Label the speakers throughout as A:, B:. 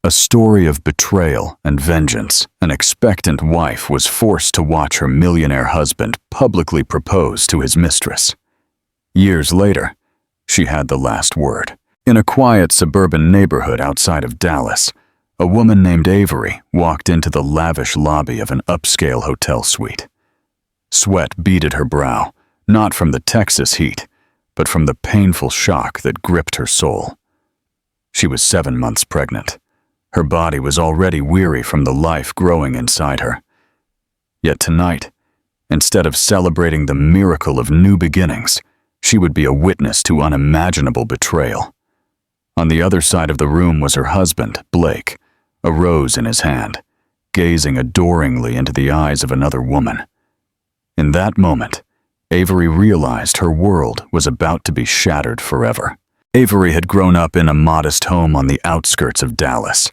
A: A story of betrayal and vengeance. An expectant wife was forced to watch her millionaire husband publicly propose to his mistress. Years later, she had the last word. In a quiet suburban neighborhood outside of Dallas, a woman named Avery walked into the lavish lobby of an upscale hotel suite. Sweat beaded her brow, not from the Texas heat, but from the painful shock that gripped her soul. She was 7 months pregnant. Her body was already weary from the life growing inside her. Yet tonight, instead of celebrating the miracle of new beginnings, she would be a witness to unimaginable betrayal. On the other side of the room was her husband, Blake, a rose in his hand, gazing adoringly into the eyes of another woman. In that moment, Avery realized her world was about to be shattered forever. Avery had grown up in a modest home on the outskirts of Dallas.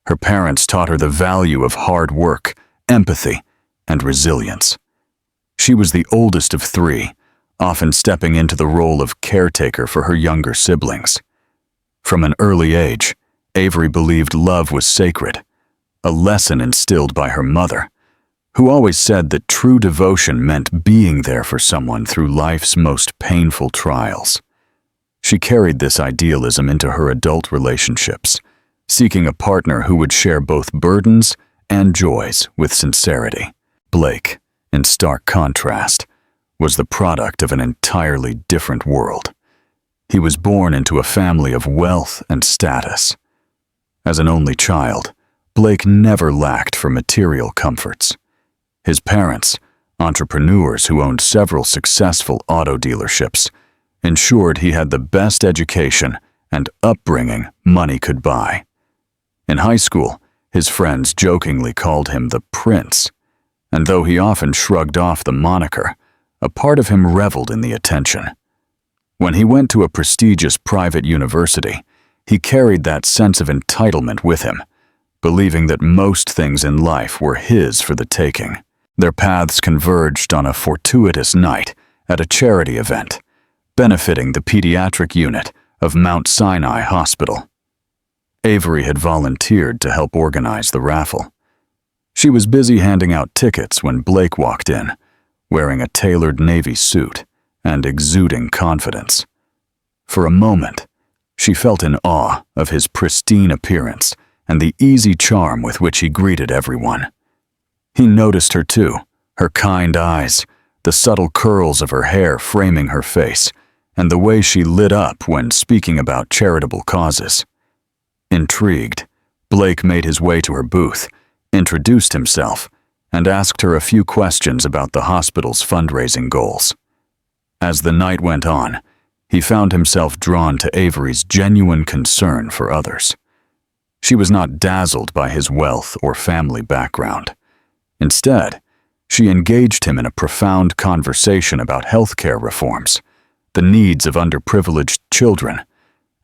A: Her parents taught her the value of hard work, empathy, and resilience. She was the oldest of 3, often stepping into the role of caretaker for her younger siblings. From an early age, Avery believed love was sacred, a lesson instilled by her mother, who always said that true devotion meant being there for someone through life's most painful trials. She carried this idealism into her adult relationships, seeking a partner who would share both burdens and joys with sincerity. Blake, in stark contrast, was the product of an entirely different world. He was born into a family of wealth and status. As an only child, Blake never lacked for material comforts. His parents, entrepreneurs who owned several successful auto dealerships, ensured he had the best education and upbringing money could buy. In high school, his friends jokingly called him the Prince, and though he often shrugged off the moniker, a part of him reveled in the attention. When he went to a prestigious private university, he carried that sense of entitlement with him, believing that most things in life were his for the taking. Their paths converged on a fortuitous night at a charity event, benefiting the pediatric unit of Mount Sinai Hospital. Avery had volunteered to help organize the raffle. She was busy handing out tickets when Blake walked in, wearing a tailored navy suit and exuding confidence. For a moment, she felt in awe of his pristine appearance and the easy charm with which he greeted everyone. He noticed her too, her kind eyes, the subtle curls of her hair framing her face, and the way she lit up when speaking about charitable causes. Intrigued, Blake made his way to her booth, introduced himself, and asked her a few questions about the hospital's fundraising goals. As the night went on, he found himself drawn to Avery's genuine concern for others. She was not dazzled by his wealth or family background. Instead, she engaged him in a profound conversation about healthcare reforms, the needs of underprivileged children,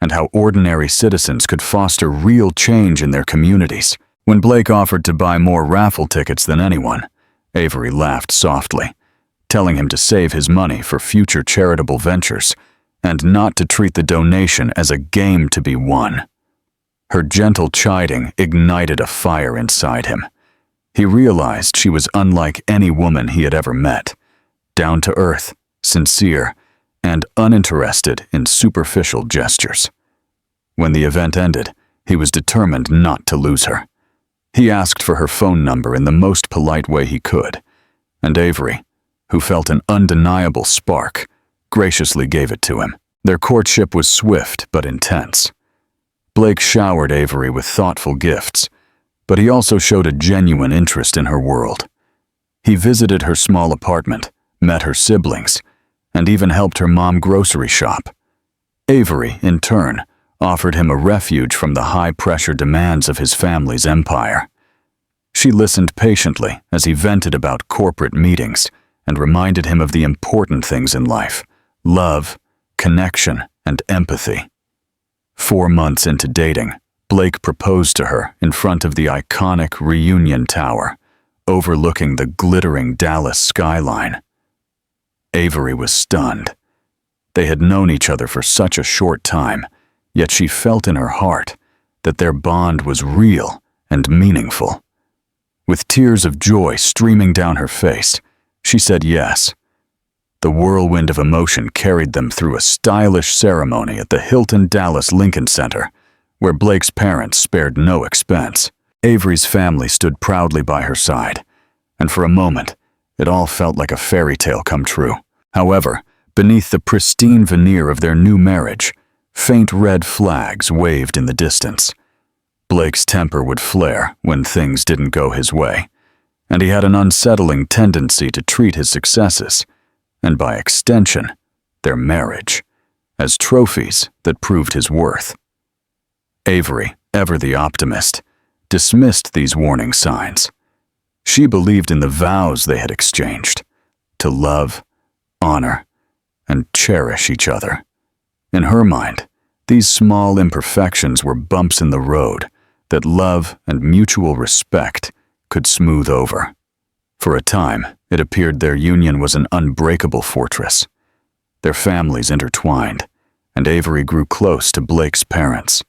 A: and how ordinary citizens could foster real change in their communities. When Blake offered to buy more raffle tickets than anyone, Avery laughed softly, telling him to save his money for future charitable ventures and not to treat the donation as a game to be won. Her gentle chiding ignited a fire inside him. He realized she was unlike any woman he had ever met, down to earth, sincere, and uninterested in superficial gestures. When the event ended, he was determined not to lose her. He asked for her phone number in the most polite way he could, and Avery, who felt an undeniable spark, graciously gave it to him. Their courtship was swift but intense. Blake showered Avery with thoughtful gifts, but he also showed a genuine interest in her world. He visited her small apartment, met her siblings, and even helped her mom grocery shop. Avery, in turn, offered him a refuge from the high-pressure demands of his family's empire. She listened patiently as he vented about corporate meetings and reminded him of the important things in life: love, connection, and empathy. 4 months into dating, Blake proposed to her in front of the iconic Reunion Tower, overlooking the glittering Dallas skyline. Avery was stunned. They had known each other for such a short time, yet she felt in her heart that their bond was real and meaningful. With tears of joy streaming down her face, she said yes. The whirlwind of emotion carried them through a stylish ceremony at the Hilton Dallas Lincoln Center, where Blake's parents spared no expense. Avery's family stood proudly by her side, and for a moment, it all felt like a fairy tale come true. However, beneath the pristine veneer of their new marriage, faint red flags waved in the distance. Blake's temper would flare when things didn't go his way, and he had an unsettling tendency to treat his successes, and by extension, their marriage, as trophies that proved his worth. Avery, ever the optimist, dismissed these warning signs. She believed in the vows they had exchanged, to love, honor, and cherish each other. In her mind, these small imperfections were bumps in the road that love and mutual respect could smooth over. For a time, it appeared their union was an unbreakable fortress. Their families intertwined, and Avery grew close to Blake's parents,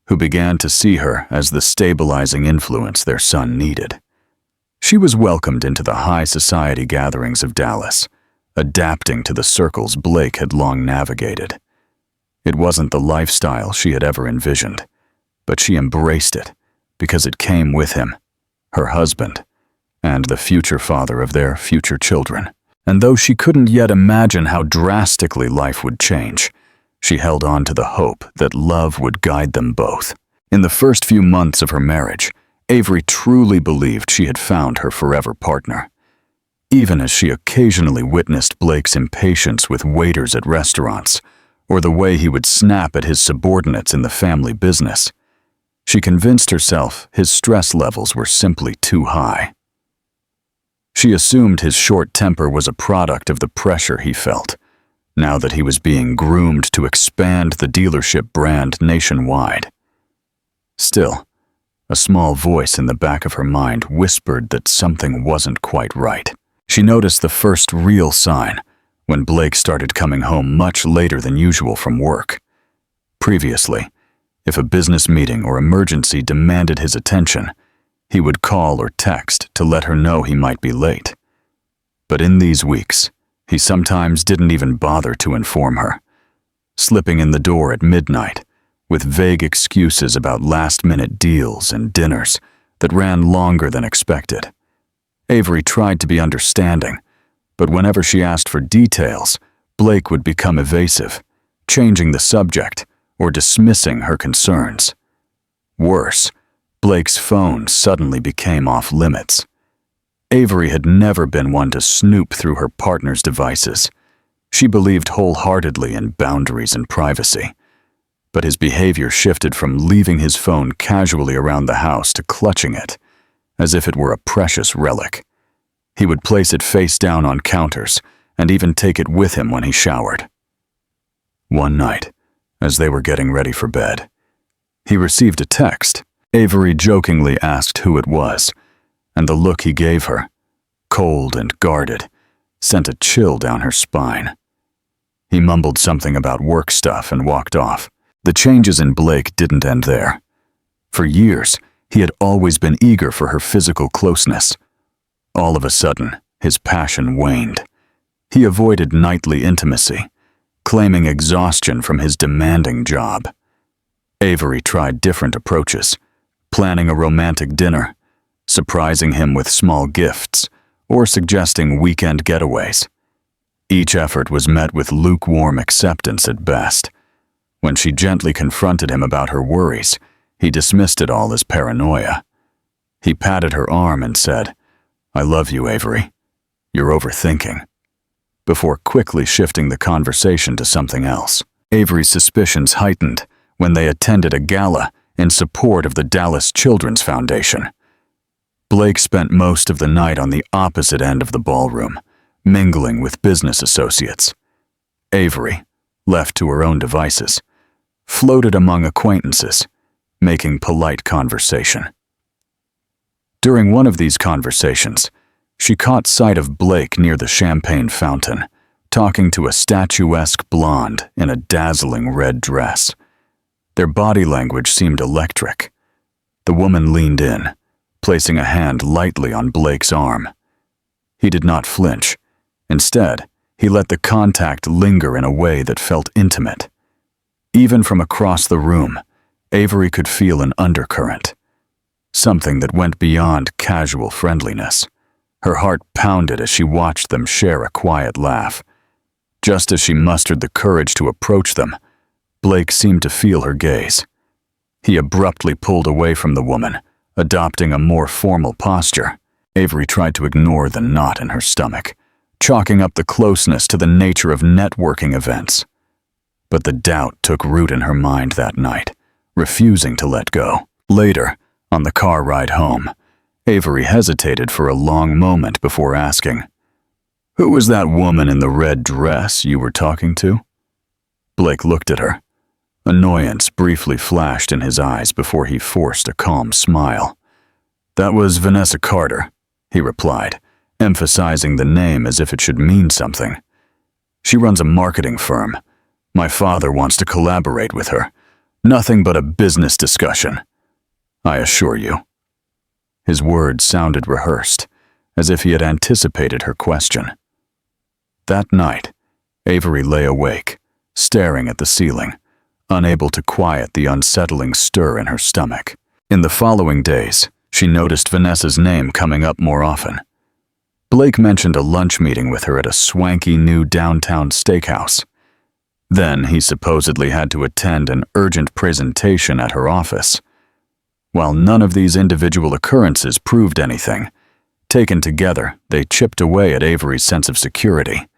A: who began to see her as the stabilizing influence their son needed. She was welcomed into the high society gatherings of Dallas, adapting to the circles Blake had long navigated. It wasn't the lifestyle she had ever envisioned, but she embraced it because it came with him, her husband, and the future father of their future children. And though she couldn't yet imagine how drastically life would change, she held on to the hope that love would guide them both. In the first few months of her marriage, Avery truly believed she had found her forever partner. Even as she occasionally witnessed Blake's impatience with waiters at restaurants, or the way he would snap at his subordinates in the family business, she convinced herself his stress levels were simply too high. She assumed his short temper was a product of the pressure he felt, now that he was being groomed to expand the dealership brand nationwide. Still, a small voice in the back of her mind whispered that something wasn't quite right. She noticed the first real sign when Blake started coming home much later than usual from work. Previously, if a business meeting or emergency demanded his attention, he would call or text to let her know he might be late. But in these weeks, he sometimes didn't even bother to inform her, slipping in the door at midnight with vague excuses about last-minute deals and dinners that ran longer than expected. Avery tried to be understanding, but whenever she asked for details, Blake would become evasive, changing the subject or dismissing her concerns. Worse, Blake's phone suddenly became off-limits. Avery had never been one to snoop through her partner's devices. She believed wholeheartedly in boundaries and privacy. But his behavior shifted from leaving his phone casually around the house to clutching it, as if it were a precious relic. He would place it face down on counters and even take it with him when he showered. One night, as they were getting ready for bed, he received a text. Avery jokingly asked who it was, and the look he gave her, cold and guarded, sent a chill down her spine. He mumbled something about work stuff and walked off. The changes in Blake didn't end there. For years, he had always been eager for her physical closeness. All of a sudden, his passion waned. He avoided nightly intimacy, claiming exhaustion from his demanding job. Avery tried different approaches, planning a romantic dinner, surprising him with small gifts, or suggesting weekend getaways. Each effort was met with lukewarm acceptance at best. When she gently confronted him about her worries, he dismissed it all as paranoia. He patted her arm and said, "I love you, Avery. You're overthinking," before quickly shifting the conversation to something else. Avery's suspicions heightened when they attended a gala in support of the Dallas Children's Foundation. Blake spent most of the night on the opposite end of the ballroom, mingling with business associates. Avery, left to her own devices, floated among acquaintances, making polite conversation. During one of these conversations, she caught sight of Blake near the champagne fountain, talking to a statuesque blonde in a dazzling red dress. Their body language seemed electric. The woman leaned in, placing a hand lightly on Blake's arm. He did not flinch. Instead, he let the contact linger in a way that felt intimate. Even from across the room, Avery could feel an undercurrent, something that went beyond casual friendliness. Her heart pounded as she watched them share a quiet laugh. Just as she mustered the courage to approach them, Blake seemed to feel her gaze. He abruptly pulled away from the woman, adopting a more formal posture. Avery tried to ignore the knot in her stomach, chalking up the closeness to the nature of networking events. But the doubt took root in her mind that night, refusing to let go. Later, on the car ride home, Avery hesitated for a long moment before asking, "Who was that woman in the red dress you were talking to?" Blake looked at her. Annoyance briefly flashed in his eyes before he forced a calm smile. "That was Vanessa Carter," he replied, emphasizing the name as if it should mean something. "She runs a marketing firm. My father wants to collaborate with her. Nothing but a business discussion, I assure you." His words sounded rehearsed, as if he had anticipated her question. That night, Avery lay awake, staring at the ceiling, unable to quiet the unsettling stir in her stomach. In the following days, she noticed Vanessa's name coming up more often. Blake mentioned a lunch meeting with her at a swanky new downtown steakhouse. Then he supposedly had to attend an urgent presentation at her office. While none of these individual occurrences proved anything, taken together, they chipped away at Avery's sense of security.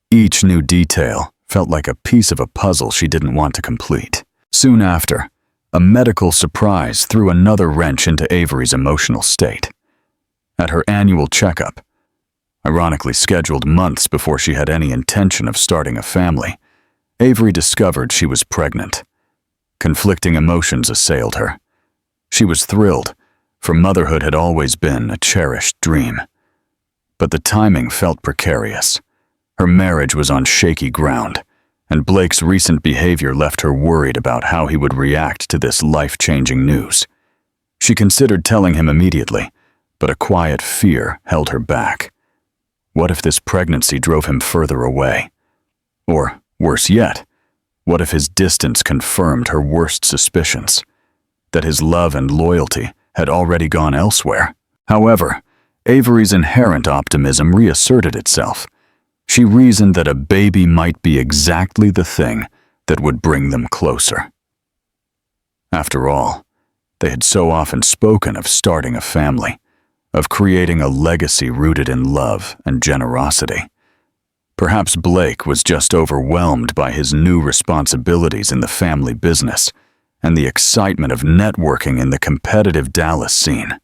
A: Each new detail felt like a piece of a puzzle she didn't want to complete. Soon after, a medical surprise threw another wrench into Avery's emotional state. At her annual checkup, ironically scheduled months before she had any intention of starting a family, Avery discovered she was pregnant. Conflicting emotions assailed her. She was thrilled, for motherhood had always been a cherished dream. But the timing felt precarious. Her marriage was on shaky ground, and Blake's recent behavior left her worried about how he would react to this life-changing news. She considered telling him immediately, but a quiet fear held her back. What if this pregnancy drove him further away? Or, worse yet, what if his distance confirmed her worst suspicions? That his love and loyalty had already gone elsewhere. However, Avery's inherent optimism reasserted itself. She reasoned that a baby might be exactly the thing that would bring them closer. After all, they had so often spoken of starting a family, of creating a legacy rooted in love and generosity. Perhaps Blake was just overwhelmed by his new responsibilities in the family business and the excitement of networking in the competitive Dallas scene.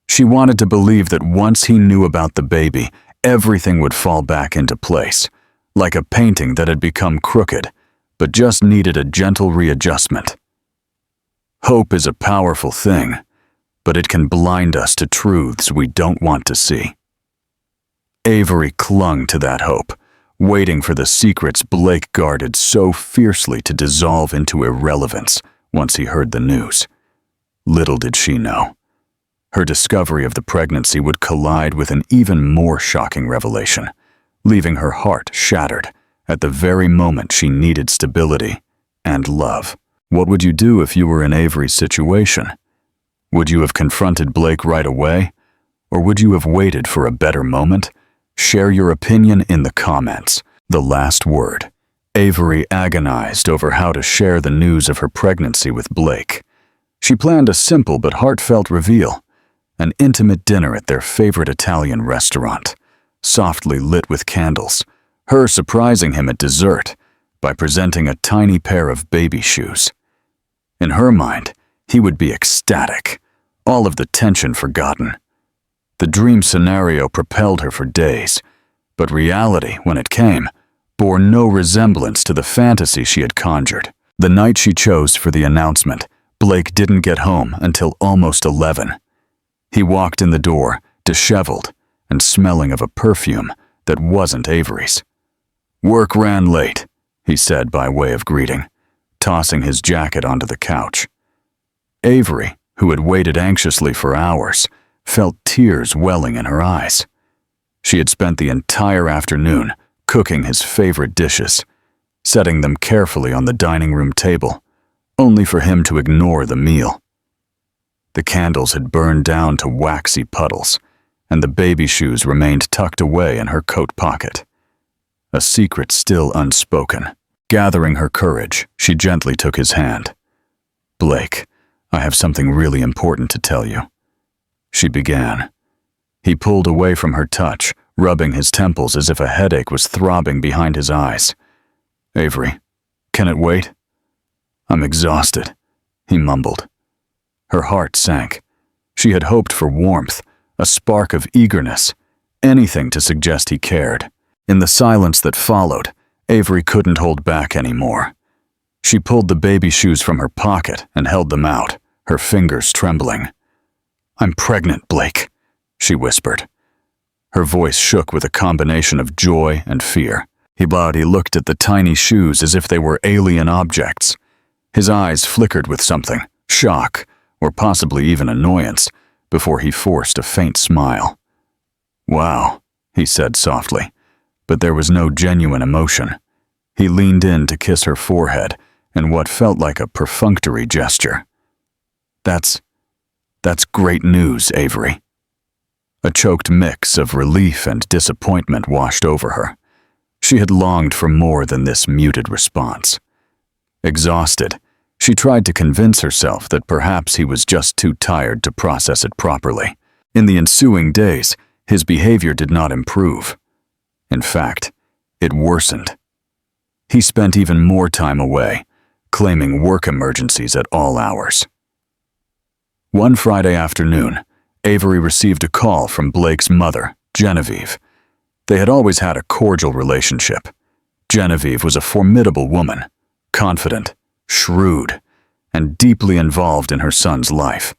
A: She wanted to believe that once he knew about the baby, everything would fall back into place, like a painting that had become crooked, but just needed a gentle readjustment. Hope is a powerful thing, but it can blind us to truths we don't want to see. Avery clung to that hope, waiting for the secrets Blake guarded so fiercely to dissolve into irrelevance once he heard the news. Little did she know, her discovery of the pregnancy would collide with an even more shocking revelation, leaving her heart shattered at the very moment she needed stability and love. What would you do if you were in Avery's situation? Would you have confronted Blake right away? Or would you have waited for a better moment? Share your opinion in the comments. The last word. Avery agonized over how to share the news of her pregnancy with Blake. She planned a simple but heartfelt reveal, an intimate dinner at their favorite Italian restaurant, softly lit with candles, her surprising him at dessert by presenting a tiny pair of baby shoes. In her mind, he would be ecstatic, all of the tension forgotten. The dream scenario propelled her for days, but reality, when it came, bore no resemblance to the fantasy she had conjured. The night she chose for the announcement, Blake didn't get home until almost 11. He walked in the door, disheveled and smelling of a perfume that wasn't Avery's. "Work ran late," he said by way of greeting. tossing his jacket onto the couch. Avery, who had waited anxiously for hours, felt tears welling in her eyes. She had spent the entire afternoon cooking his favorite dishes, setting them carefully on the dining room table, only for him to ignore the meal. The candles had burned down to waxy puddles, and the baby shoes remained tucked away in her coat pocket. A secret still unspoken. Gathering her courage, she gently took his hand. "Blake, I have something really important to tell you," she began. He pulled away from her touch, rubbing his temples as if a headache was throbbing behind his eyes. "Avery, can it wait?" "I'm exhausted," he mumbled. Her heart sank. She had hoped for warmth, a spark of eagerness, anything to suggest he cared. In the silence that followed, Avery couldn't hold back anymore. She pulled the baby shoes from her pocket and held them out, her fingers trembling. "I'm pregnant, Blake," she whispered. Her voice shook with a combination of joy and fear. He looked at the tiny shoes as if they were alien objects. His eyes flickered with something, shock, or possibly even annoyance, before he forced a faint smile. "Wow," he said softly, but there was no genuine emotion. He leaned in to kiss her forehead in what felt like a perfunctory gesture. That's great news, Avery." A choked mix of relief and disappointment washed over her. She had longed for more than this muted response. Exhausted, she tried to convince herself that perhaps he was just too tired to process it properly. In the ensuing days, his behavior did not improve. In fact, it worsened. He spent even more time away, claiming work emergencies at all hours. One Friday afternoon, Avery received a call from Blake's mother, Genevieve. They had always had a cordial relationship. Genevieve was a formidable woman, confident, shrewd, and deeply involved in her son's life.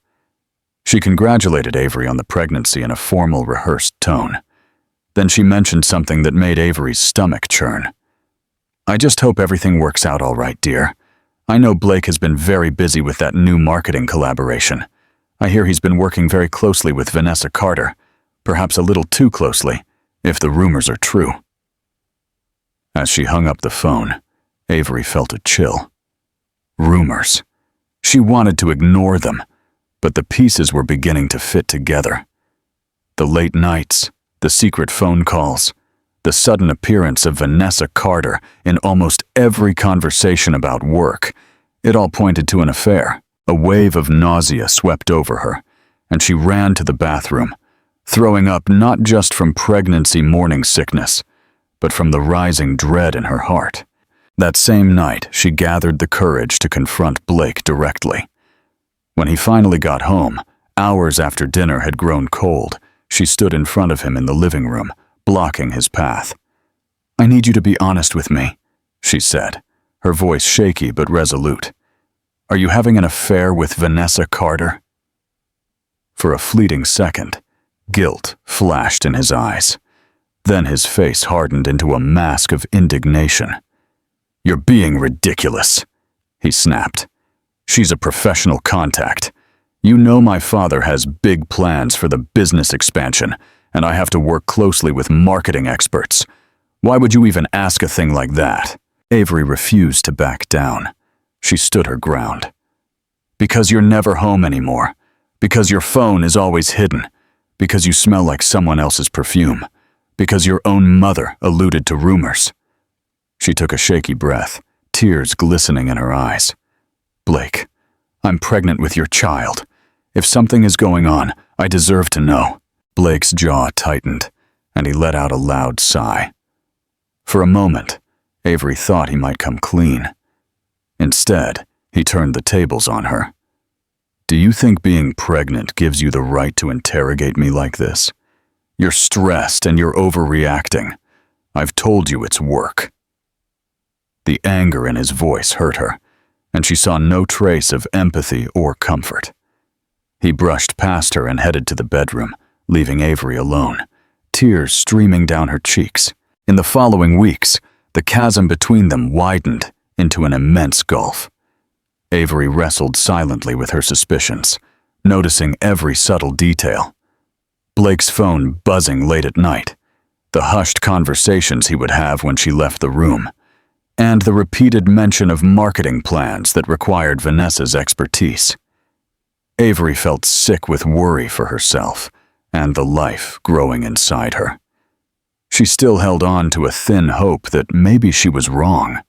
A: She congratulated Avery on the pregnancy in a formal, rehearsed tone. Then she mentioned something that made Avery's stomach churn. "I just hope everything works out all right, dear. I know Blake has been very busy with that new marketing collaboration. I hear he's been working very closely with Vanessa Carter, perhaps a little too closely, if the rumors are true." As she hung up the phone, Avery felt a chill. Rumors. She wanted to ignore them, but the pieces were beginning to fit together. The late nights, the secret phone calls, the sudden appearance of Vanessa Carter in almost every conversation about work, it all pointed to an affair. A wave of nausea swept over her, and she ran to the bathroom, throwing up not just from pregnancy morning sickness, but from the rising dread in her heart. That same night, she gathered the courage to confront Blake directly. When he finally got home, hours after dinner had grown cold, she stood in front of him in the living room, blocking his path. "I need you to be honest with me," she said, her voice shaky but resolute. "Are you having an affair with Vanessa Carter?" For a fleeting second, guilt flashed in his eyes. Then his face hardened into a mask of indignation. "You're being ridiculous," he snapped. "She's a professional contact. You know my father has big plans for the business expansion, and I have to work closely with marketing experts. Why would you even ask a thing like that?" Avery refused to back down. She stood her ground. "Because you're never home anymore. Because your phone is always hidden. Because you smell like someone else's perfume. Because your own mother alluded to rumors." She took a shaky breath, tears glistening in her eyes. "Blake, I'm pregnant with your child. If something is going on, I deserve to know." Blake's jaw tightened, and he let out a loud sigh. For a moment, Avery thought he might come clean. Instead, he turned the tables on her. "Do you think being pregnant gives you the right to interrogate me like this? You're stressed and you're overreacting. I've told you it's work." The anger in his voice hurt her, and she saw no trace of empathy or comfort. He brushed past her and headed to the bedroom, leaving Avery alone, tears streaming down her cheeks. In the following weeks, the chasm between them widened into an immense gulf. Avery wrestled silently with her suspicions, noticing every subtle detail. Blake's phone buzzing late at night, the hushed conversations he would have when she left the room, and the repeated mention of marketing plans that required Vanessa's expertise. Avery felt sick with worry for herself and the life growing inside her. She still held on to a thin hope that maybe she was wrong,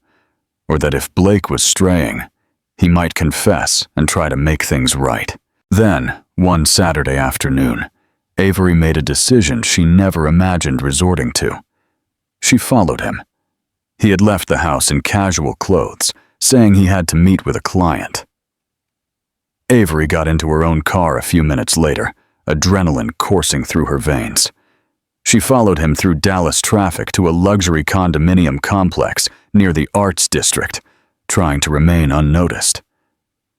A: or that if Blake was straying, he might confess and try to make things right. Then, one Saturday afternoon, Avery made a decision she never imagined resorting to. She followed him. He had left the house in casual clothes, saying he had to meet with a client. Avery got into her own car a few minutes later, adrenaline coursing through her veins. She followed him through Dallas traffic to a luxury condominium complex near the Arts District, trying to remain unnoticed.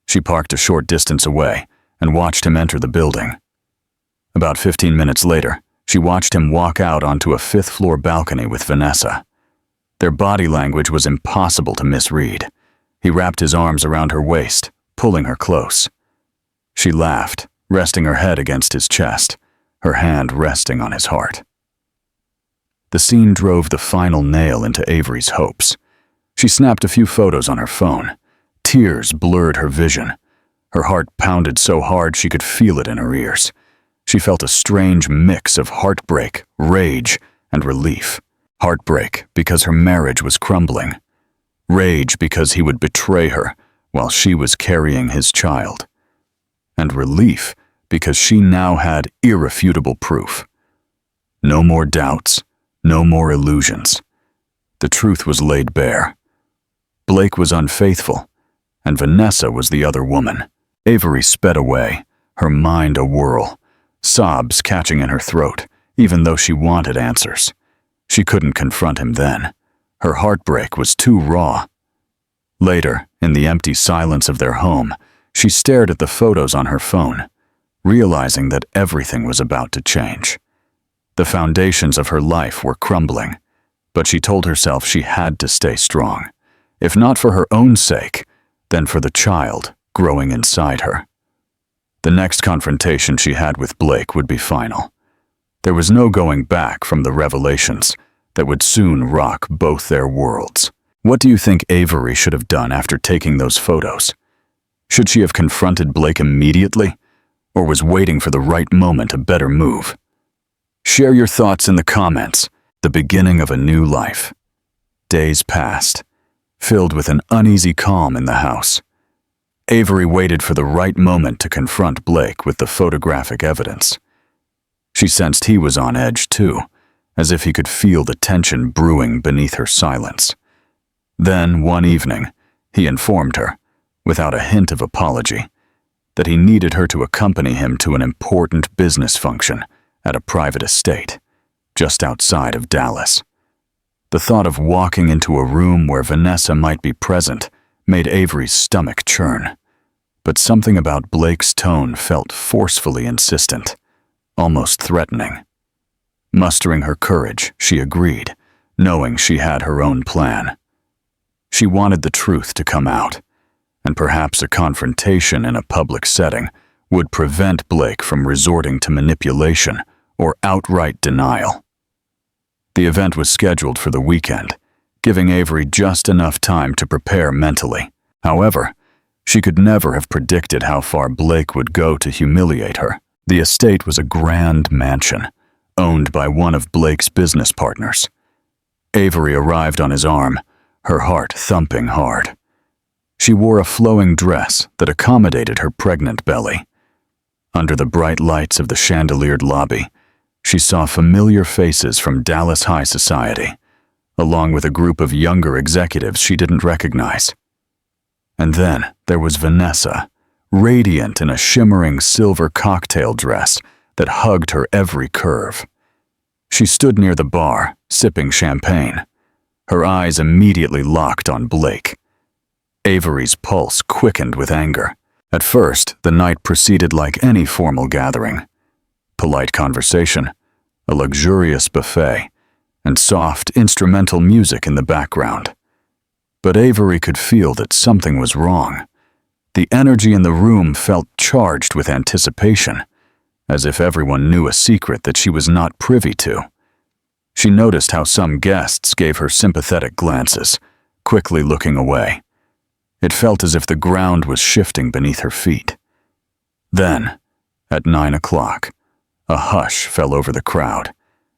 A: She parked a short distance away and watched him enter the building. About 15 minutes later, she watched him walk out onto a fifth-floor balcony with Vanessa. Their body language was impossible to misread. He wrapped his arms around her waist, pulling her close. She laughed, resting her head against his chest, her hand resting on his heart. The scene drove the final nail into Avery's hopes. She snapped a few photos on her phone. Tears blurred her vision. Her heart pounded so hard she could feel it in her ears. She felt a strange mix of heartbreak, rage, and relief. Heartbreak because her marriage was crumbling. Rage because he would betray her while she was carrying his child. And relief because she now had irrefutable proof. No more doubts, no more illusions. The truth was laid bare. Blake was unfaithful, and Vanessa was the other woman. Avery sped away, her mind a whirl, sobs catching in her throat, even though she wanted answers. She couldn't confront him then. Her heartbreak was too raw. Later, in the empty silence of their home, she stared at the photos on her phone, realizing that everything was about to change. The foundations of her life were crumbling, but she told herself she had to stay strong, if not for her own sake, then for the child growing inside her. The next confrontation she had with Blake would be final. There was no going back from the revelations that would soon rock both their worlds. What do you think Avery should have done after taking those photos? Should she have confronted Blake immediately, or was waiting for the right moment a better move? Share your thoughts in the comments. The beginning of a new life. Days passed, filled with an uneasy calm in the house. Avery waited for the right moment to confront Blake with the photographic evidence. She sensed he was on edge too, as if he could feel the tension brewing beneath her silence. Then, one evening, he informed her, without a hint of apology, that he needed her to accompany him to an important business function at a private estate, just outside of Dallas. The thought of walking into a room where Vanessa might be present made Avery's stomach churn, but something about Blake's tone felt forcefully insistent, almost threatening. Mustering her courage, she agreed, knowing she had her own plan. She wanted the truth to come out, and perhaps a confrontation in a public setting would prevent Blake from resorting to manipulation or outright denial. The event was scheduled for the weekend, giving Avery just enough time to prepare mentally. However, she could never have predicted how far Blake would go to humiliate her. The estate was a grand mansion, owned by one of Blake's business partners. Avery arrived on his arm, her heart thumping hard. She wore a flowing dress that accommodated her pregnant belly. Under the bright lights of the chandeliered lobby, she saw familiar faces from Dallas high society, along with a group of younger executives she didn't recognize. And then there was Vanessa, radiant in a shimmering silver cocktail dress that hugged her every curve. She stood near the bar, sipping champagne. Her eyes immediately locked on Blake. Avery's pulse quickened with anger. At first, the night proceeded like any formal gathering. Polite conversation, a luxurious buffet, and soft, instrumental music in the background. But Avery could feel that something was wrong. The energy in the room felt charged with anticipation, as if everyone knew a secret that she was not privy to. She noticed how some guests gave her sympathetic glances, quickly looking away. It felt as if the ground was shifting beneath her feet. Then, at 9 o'clock, a hush fell over the crowd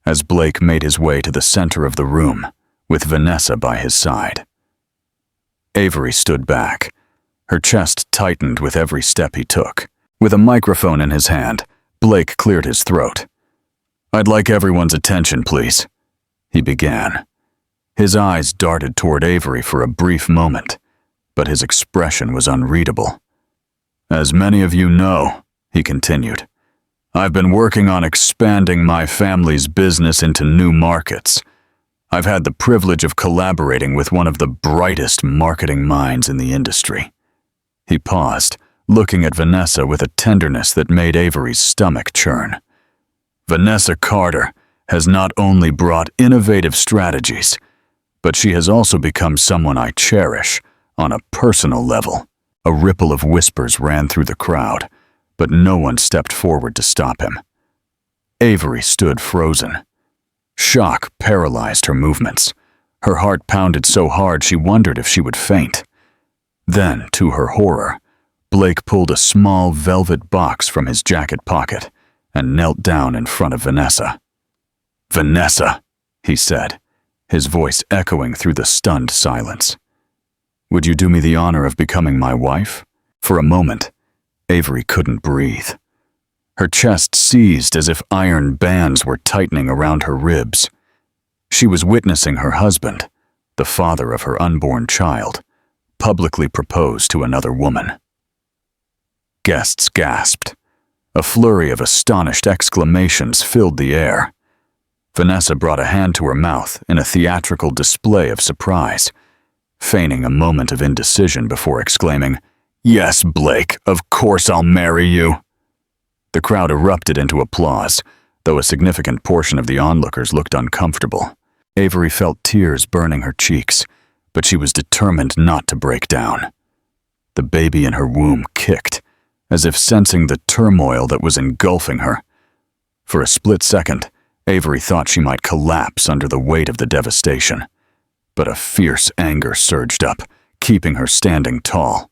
A: as Blake made his way to the center of the room, with Vanessa by his side. Avery stood back. Her chest tightened with every step he took. With a microphone in his hand, Blake cleared his throat. "I'd like everyone's attention, please," he began. His eyes darted toward Avery for a brief moment, but his expression was unreadable. "As many of you know," he continued, "I've been working on expanding my family's business into new markets. I've had the privilege of collaborating with one of the brightest marketing minds in the industry." He paused, looking at Vanessa with a tenderness that made Avery's stomach churn. "Vanessa Carter has not only brought innovative strategies, but she has also become someone I cherish on a personal level." A ripple of whispers ran through the crowd, but no one stepped forward to stop him. Avery stood frozen. Shock paralyzed her movements. Her heart pounded so hard she wondered if she would faint. Then, to her horror, Blake pulled a small velvet box from his jacket pocket and knelt down in front of Vanessa. "Vanessa," he said, his voice echoing through the stunned silence. "Would you do me the honor of becoming my wife?" For a moment, Avery couldn't breathe. Her chest seized as if iron bands were tightening around her ribs. She was witnessing her husband, the father of her unborn child, publicly propose to another woman. Guests gasped. A flurry of astonished exclamations filled the air. Vanessa brought a hand to her mouth in a theatrical display of surprise, feigning a moment of indecision before exclaiming, "Yes, Blake, of course I'll marry you." The crowd erupted into applause, though a significant portion of the onlookers looked uncomfortable. Avery felt tears burning her cheeks, but she was determined not to break down. The baby in her womb kicked, as if sensing the turmoil that was engulfing her. For a split second, Avery thought she might collapse under the weight of the devastation. But a fierce anger surged up, keeping her standing tall.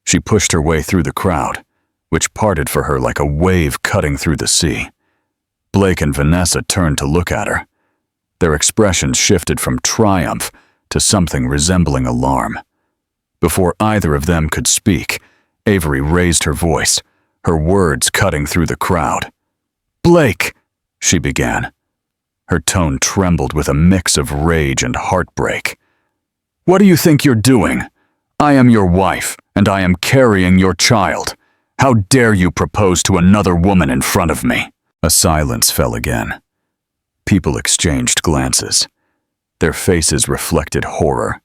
A: She pushed her way through the crowd, which parted for her like a wave cutting through the sea. Blake and Vanessa turned to look at her. Their expressions shifted from triumph to something resembling alarm. Before either of them could speak, Avery raised her voice, her words cutting through the crowd. "Blake," she began. Her tone trembled with a mix of rage and heartbreak. "What do you think you're doing? I am your wife, and I am carrying your child. How dare you propose to another woman in front of me?" A silence fell again. People exchanged glances. Their faces reflected horror,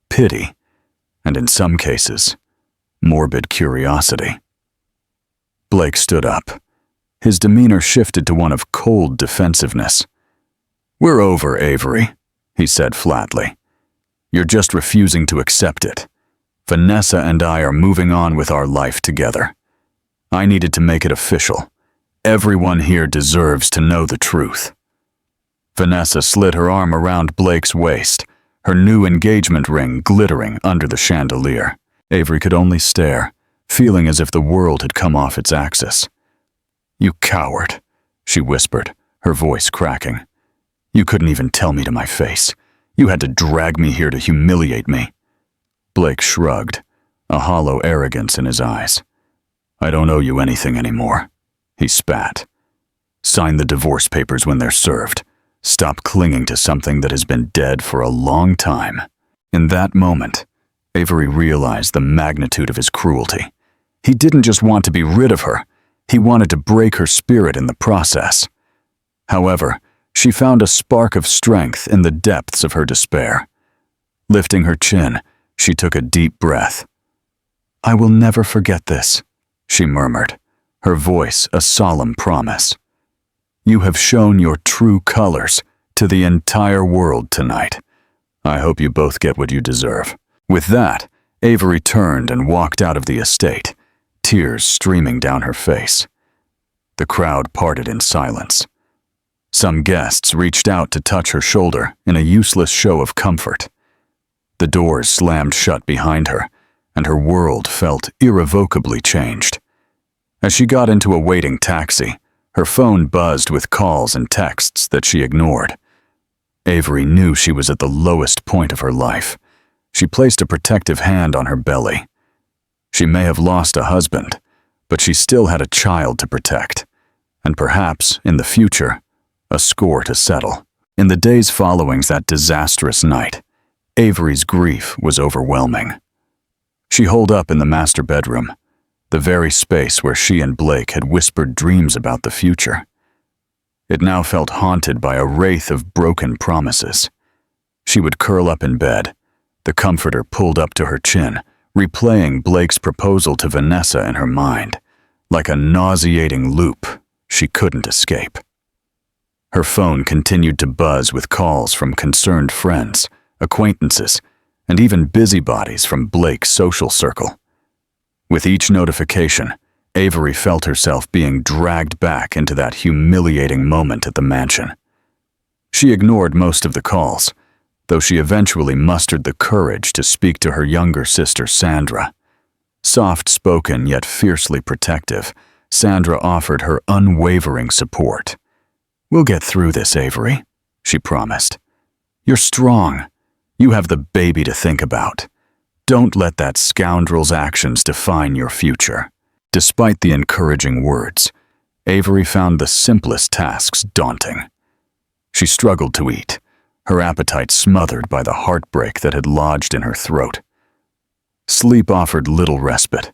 A: pity, and in some cases, morbid curiosity. Blake stood up. His demeanor shifted to one of cold defensiveness. "We're over, Avery," he said flatly. "You're just refusing to accept it. Vanessa and I are moving on with our life together. I needed to make it official. Everyone here deserves to know the truth." Vanessa slid her arm around Blake's waist, her new engagement ring glittering under the chandelier. Avery could only stare, feeling as if the world had come off its axis. "You coward," she whispered, her voice cracking. "You couldn't even tell me to my face. You had to drag me here to humiliate me." Blake shrugged, a hollow arrogance in his eyes. "I don't owe you anything anymore," he spat. "Sign the divorce papers when they're served. Stop clinging to something that has been dead for a long time." In that moment, Avery realized the magnitude of his cruelty. He didn't just want to be rid of her, he wanted to break her spirit in the process. However, she found a spark of strength in the depths of her despair. Lifting her chin, she took a deep breath. "I will never forget this," she murmured, her voice a solemn promise. "You have shown your true colors to the entire world tonight. I hope you both get what you deserve." With that, Avery turned and walked out of the estate, tears streaming down her face. The crowd parted in silence. Some guests reached out to touch her shoulder in a useless show of comfort. The doors slammed shut behind her, and her world felt irrevocably changed. As she got into a waiting taxi, her phone buzzed with calls and texts that she ignored. Avery knew she was at the lowest point of her life. She placed a protective hand on her belly. She may have lost a husband, but she still had a child to protect, and perhaps, in the future, a score to settle. In the days following that disastrous night, Avery's grief was overwhelming. She holed up in the master bedroom, the very space where she and Blake had whispered dreams about the future. It now felt haunted by a wraith of broken promises. She would curl up in bed, the comforter pulled up to her chin, replaying Blake's proposal to Vanessa in her mind, like a nauseating loop she couldn't escape. Her phone continued to buzz with calls from concerned friends, acquaintances, and even busybodies from Blake's social circle. With each notification, Avery felt herself being dragged back into that humiliating moment at the mansion. She ignored most of the calls, though she eventually mustered the courage to speak to her younger sister Sandra. Soft-spoken yet fiercely protective, Sandra offered her unwavering support. "We'll get through this, Avery," she promised. "You're strong. You have the baby to think about. Don't let that scoundrel's actions define your future." Despite the encouraging words, Avery found the simplest tasks daunting. She struggled to eat, her appetite smothered by the heartbreak that had lodged in her throat. Sleep offered little respite,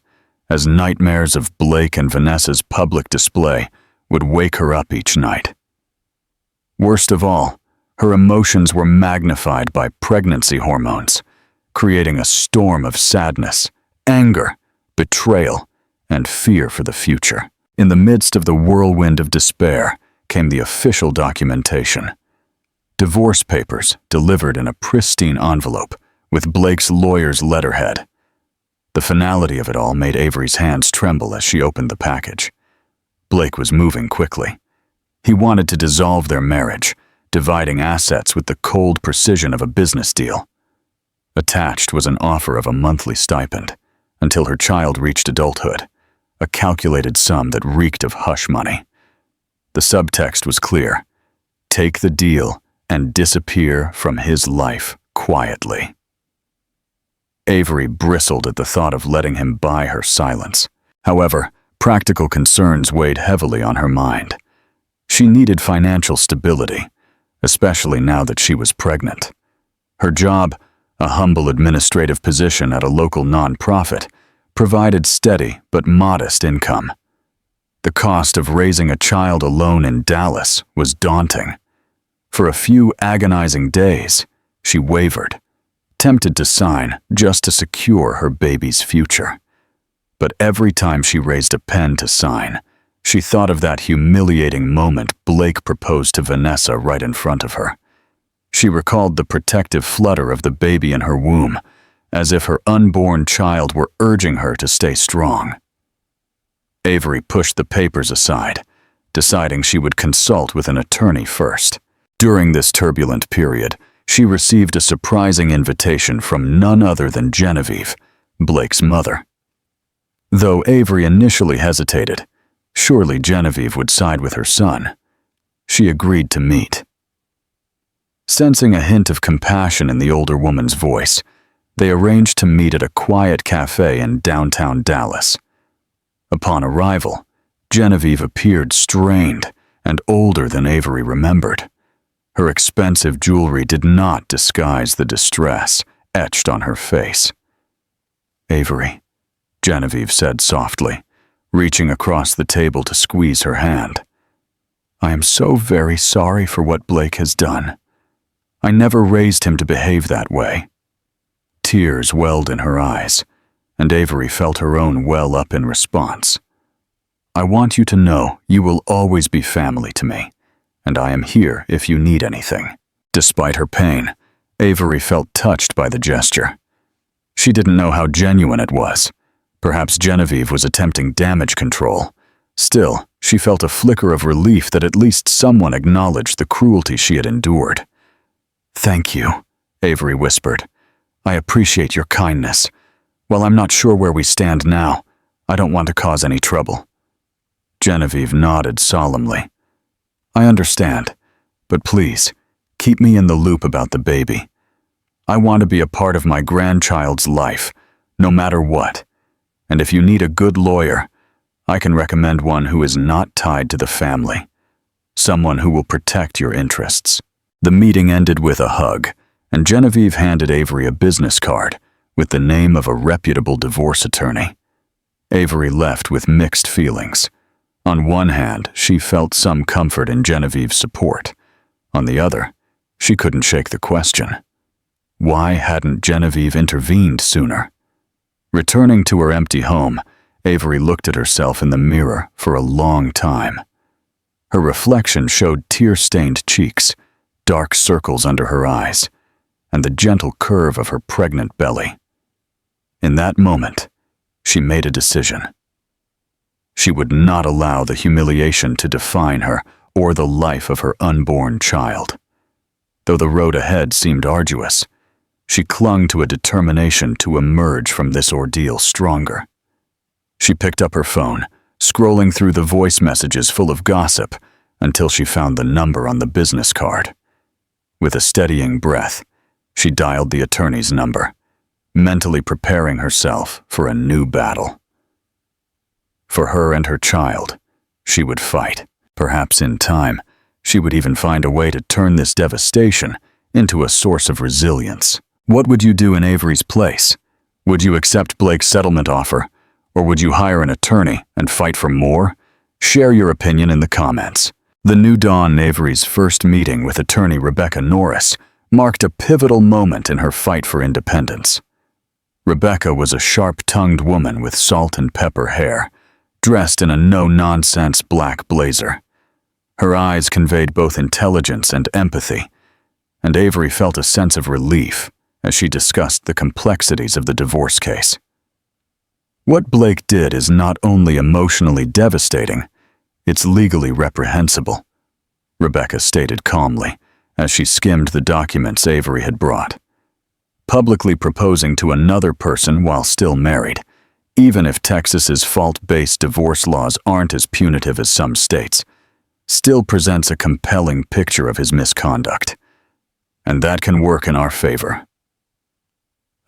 A: as nightmares of Blake and Vanessa's public display would wake her up each night. Worst of all, her emotions were magnified by pregnancy hormones, creating a storm of sadness, anger, betrayal, and fear for the future. In the midst of the whirlwind of despair came the official documentation. Divorce papers delivered in a pristine envelope with Blake's lawyer's letterhead. The finality of it all made Avery's hands tremble as she opened the package. Blake was moving quickly. He wanted to dissolve their marriage, dividing assets with the cold precision of a business deal. Attached was an offer of a monthly stipend until her child reached adulthood, a calculated sum that reeked of hush money. The subtext was clear: take the deal and disappear from his life quietly. Avery bristled at the thought of letting him buy her silence. However, practical concerns weighed heavily on her mind. She needed financial stability, especially now that she was pregnant. Her job, a humble administrative position at a local nonprofit, provided steady but modest income. The cost of raising a child alone in Dallas was daunting. For a few agonizing days, she wavered, tempted to sign just to secure her baby's future. But every time she raised a pen to sign, she thought of that humiliating moment Blake proposed to Vanessa right in front of her. She recalled the protective flutter of the baby in her womb, as if her unborn child were urging her to stay strong. Avery pushed the papers aside, deciding she would consult with an attorney first. During this turbulent period, she received a surprising invitation from none other than Genevieve, Blake's mother. Though Avery initially hesitated, surely Genevieve would side with her son. She agreed to meet. Sensing a hint of compassion in the older woman's voice, they arranged to meet at a quiet cafe in downtown Dallas. Upon arrival, Genevieve appeared strained and older than Avery remembered. Her expensive jewelry did not disguise the distress etched on her face. "Avery," Genevieve said softly, reaching across the table to squeeze her hand. "I am so very sorry for what Blake has done. I never raised him to behave that way." Tears welled in her eyes, and Avery felt her own well up in response. "I want you to know you will always be family to me, and I am here if you need anything." Despite her pain, Avery felt touched by the gesture. She didn't know how genuine it was. Perhaps Genevieve was attempting damage control. Still, she felt a flicker of relief that at least someone acknowledged the cruelty she had endured. "Thank you," Avery whispered. "I appreciate your kindness. While I'm not sure where we stand now, I don't want to cause any trouble." Genevieve nodded solemnly. "I understand, but please, keep me in the loop about the baby. I want to be a part of my grandchild's life, no matter what. And if you need a good lawyer, I can recommend one who is not tied to the family. Someone who will protect your interests." The meeting ended with a hug, and Genevieve handed Avery a business card with the name of a reputable divorce attorney. Avery left with mixed feelings. On one hand, she felt some comfort in Genevieve's support. On the other, she couldn't shake the question. Why hadn't Genevieve intervened sooner? Returning to her empty home, Avery looked at herself in the mirror for a long time. Her reflection showed tear-stained cheeks, dark circles under her eyes, and the gentle curve of her pregnant belly. In that moment, she made a decision. She would not allow the humiliation to define her or the life of her unborn child. Though the road ahead seemed arduous, she clung to a determination to emerge from this ordeal stronger. She picked up her phone, scrolling through the voice messages full of gossip until she found the number on the business card. With a steadying breath, she dialed the attorney's number, mentally preparing herself for a new battle. For her and her child, she would fight. Perhaps in time, she would even find a way to turn this devastation into a source of resilience. What would you do in Avery's place? Would you accept Blake's settlement offer, or would you hire an attorney and fight for more? Share your opinion in the comments. The new dawn in Avery's first meeting with attorney Rebecca Norris marked a pivotal moment in her fight for independence. Rebecca was a sharp-tongued woman with salt and pepper hair, dressed in a no-nonsense black blazer. Her eyes conveyed both intelligence and empathy, and Avery felt a sense of relief as she discussed the complexities of the divorce case. What Blake did is not only emotionally devastating, it's legally reprehensible, Rebecca stated calmly as she skimmed the documents Avery had brought. Publicly proposing to another person while still married, even if Texas's fault-based divorce laws aren't as punitive as some states, still presents a compelling picture of his misconduct. And that can work in our favor.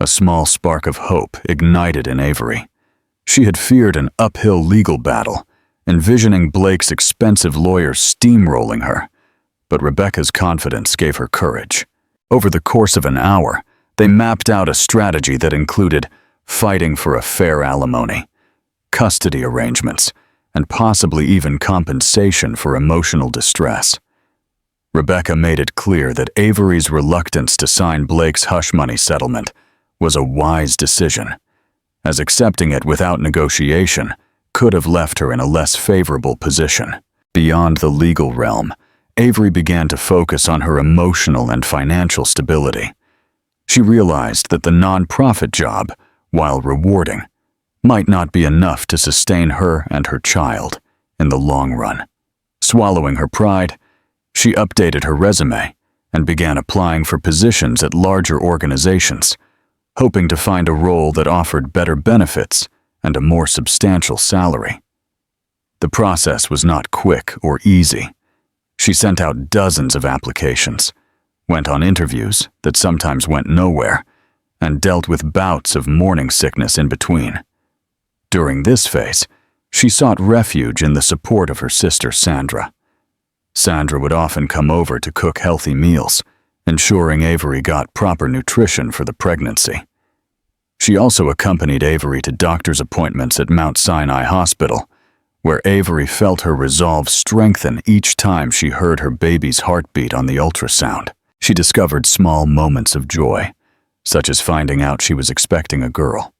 A: A small spark of hope ignited in Avery. She had feared an uphill legal battle, envisioning Blake's expensive lawyers steamrolling her, but Rebecca's confidence gave her courage. Over the course of an hour, they mapped out a strategy that included fighting for a fair alimony, custody arrangements, and possibly even compensation for emotional distress. Rebecca made it clear that Avery's reluctance to sign Blake's hush money settlement was a wise decision, as accepting it without negotiation could have left her in a less favorable position. Beyond the legal realm, Avery began to focus on her emotional and financial stability. She realized that the nonprofit job, while rewarding, might not be enough to sustain her and her child in the long run. Swallowing her pride, she updated her resume and began applying for positions at larger organizations, hoping to find a role that offered better benefits and a more substantial salary. The process was not quick or easy. She sent out dozens of applications, went on interviews that sometimes went nowhere, and dealt with bouts of morning sickness in between. During this phase, she sought refuge in the support of her sister Sandra. Sandra would often come over to cook healthy meals, ensuring Avery got proper nutrition for the pregnancy. She also accompanied Avery to doctor's appointments at Mount Sinai Hospital, where Avery felt her resolve strengthen each time she heard her baby's heartbeat on the ultrasound. She discovered small moments of joy, such as finding out she was expecting a girl.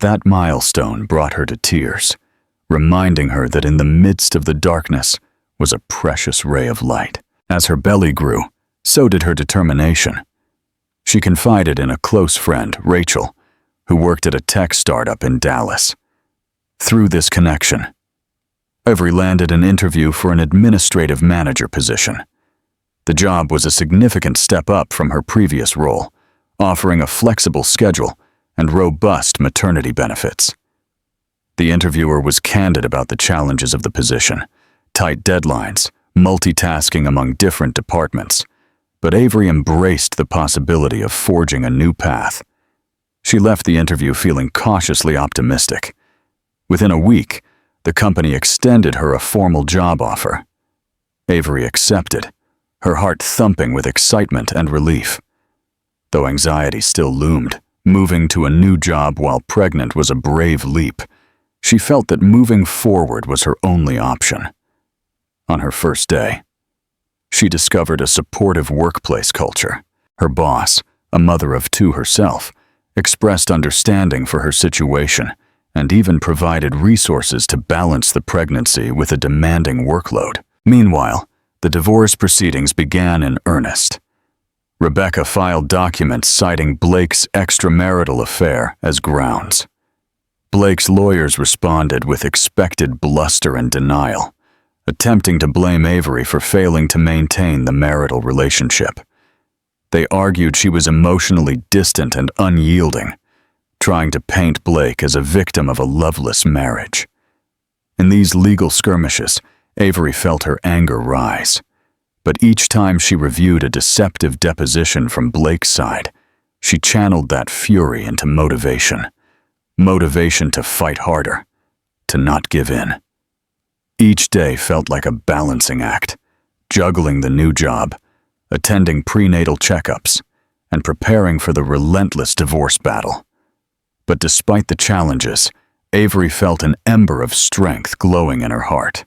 A: That milestone brought her to tears, reminding her that in the midst of the darkness was a precious ray of light. As her belly grew, so did her determination. She confided in a close friend, Rachel, who worked at a tech startup in Dallas. Through this connection, Avery landed an interview for an administrative manager position. The job was a significant step up from her previous role, offering a flexible schedule and robust maternity benefits. The interviewer was candid about the challenges of the position, tight deadlines, multitasking among different departments, but Avery embraced the possibility of forging a new path. She left the interview feeling cautiously optimistic. Within a week, the company extended her a formal job offer. Avery accepted, her heart thumping with excitement and relief. Though anxiety still loomed, moving to a new job while pregnant was a brave leap. She felt that moving forward was her only option. On her first day, she discovered a supportive workplace culture. Her boss, a mother of two herself, expressed understanding for her situation and even provided resources to balance the pregnancy with a demanding workload. Meanwhile, the divorce proceedings began in earnest. Rebecca filed documents citing Blake's extramarital affair as grounds. Blake's lawyers responded with expected bluster and denial, attempting to blame Avery for failing to maintain the marital relationship. They argued she was emotionally distant and unyielding, trying to paint Blake as a victim of a loveless marriage. In these legal skirmishes, Avery felt her anger rise. But each time she reviewed a deceptive deposition from Blake's side, she channeled that fury into motivation. Motivation to fight harder, to not give in. Each day felt like a balancing act, juggling the new job, attending prenatal checkups, and preparing for the relentless divorce battle. But despite the challenges, Avery felt an ember of strength glowing in her heart.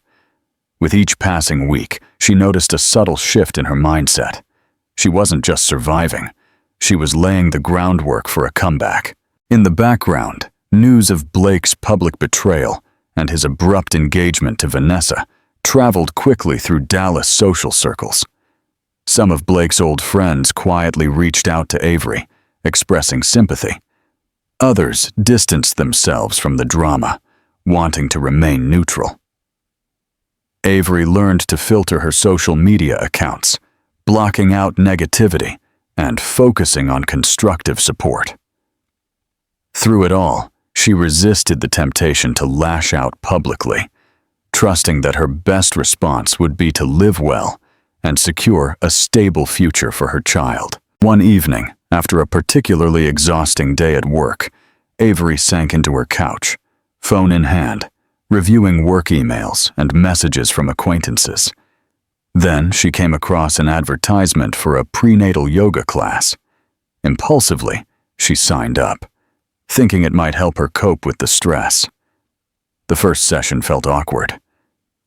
A: With each passing week, she noticed a subtle shift in her mindset. She wasn't just surviving, she was laying the groundwork for a comeback. In the background, news of Blake's public betrayal and his abrupt engagement to Vanessa traveled quickly through Dallas social circles. Some of Blake's old friends quietly reached out to Avery, expressing sympathy. Others distanced themselves from the drama, wanting to remain neutral. Avery learned to filter her social media accounts, blocking out negativity and focusing on constructive support. Through it all, she resisted the temptation to lash out publicly, trusting that her best response would be to live well and secure a stable future for her child. One evening, after a particularly exhausting day at work, Avery sank into her couch, phone in hand, reviewing work emails and messages from acquaintances. Then she came across an advertisement for a prenatal yoga class. Impulsively, she signed up, thinking it might help her cope with the stress. The first session felt awkward.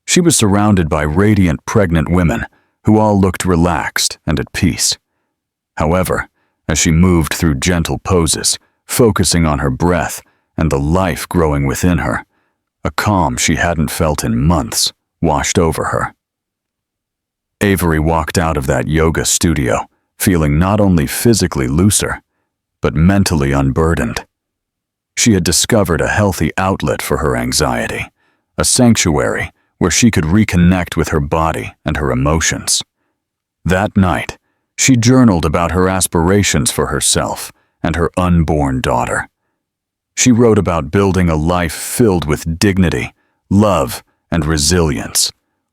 A: She was surrounded by radiant pregnant women who all looked relaxed and at peace. However, as she moved through gentle poses, focusing on her breath and the life growing within her, a calm she hadn't felt in months washed over her. Avery walked out of that yoga studio, feeling not only physically looser, but mentally unburdened. She had discovered a healthy outlet for her anxiety, a sanctuary where she could reconnect with her body and her emotions. That night, she journaled about her aspirations for herself and her unborn daughter. She wrote about building a life filled with dignity, love, and resilience,